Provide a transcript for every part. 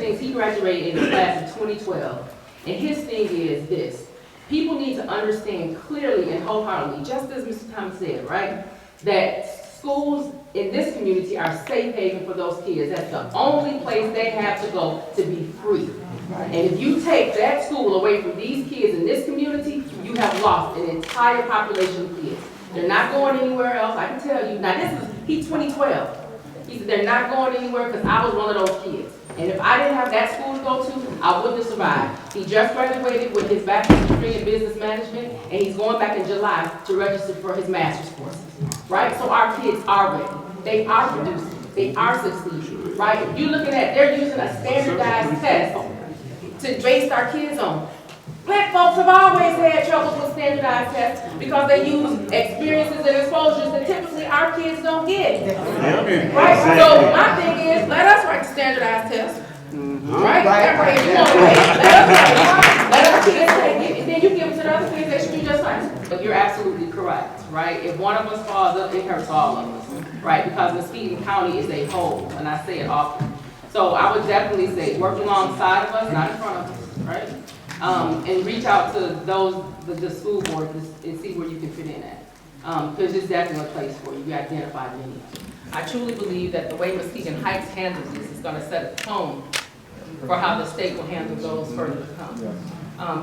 things, he graduated in the class of 2012, and his thing is this. People need to understand clearly and wholeheartedly, just as Mr. Thomas said, right, that schools in this community are safe haven for those kids. That's the only place they have to go to be free. And if you take that school away from these kids in this community, you have lost an entire population of kids. They're not going anywhere else. I can tell you. Now he's 2012. He said they're not going anywhere because I was one of those kids. And if I didn't have that school to go to, I wouldn't have survived. He just graduated with his bachelor's degree in business management, and he's going back in July to register for his master's courses. Right? So our kids are ready. They are producing. They are succeeding. Right? If you're looking at, they're using a standardized test to base our kids on. Black folks have always had trouble with standardized tests because they use experiences and exposures that typically our kids don't get. Right? So my thing is, let us write the standardized test. Right? That way, if you want to wait, let us kids take it, and then you give it to the other kids, they should do just fine. But you're absolutely correct, right? If one of us falls up, it hurts all of us, right? Because Muskegon County is a whole, and I say it often. So I would definitely say, work alongside of us, not in front of us, right? And reach out to those, the school board and see where you can fit in at. Because there's definitely a place for you. We identified many. I truly believe that the way Muskegon Heights handles this is going to set a tone for how the state will handle those further to come.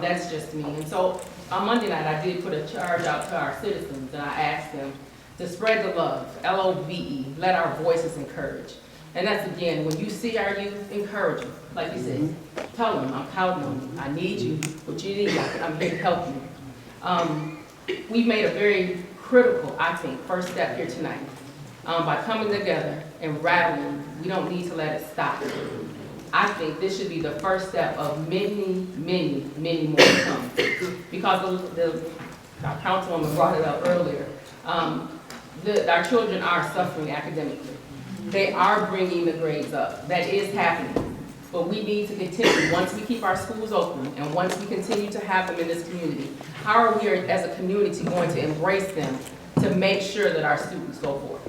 That's just me. And so on Monday night, I did put a charge out to our citizens, and I asked them to spread the love, L-O-V-E, let our voices encourage. And that's, again, when you see our youth, encourage them. Like you said, tell them, I'm counting on you. I need you. What you need, I'm here to help you. We've made a very critical, I think, first step here tonight. By coming together and rallying, we don't need to let it stop. I think this should be the first step of many, many, many more to come. Because our councilwoman brought it up earlier, our children are suffering academically. They are bringing the grades up. That is happening. But we need to continue. Once we keep our schools open and once we continue to have them in this community, how are we as a community going to embrace them to make sure that our students go forward?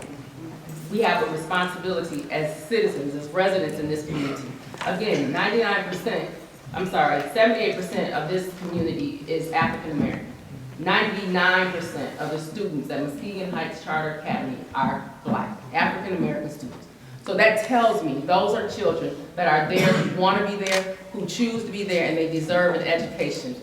We have a responsibility as citizens, as residents in this community. Again, 78% of this community is African American. 99% of the students at Muskegon Heights Charter Academy are Black, African American students. So that tells me those are children that are there, who want to be there, who choose to be there, and they deserve an education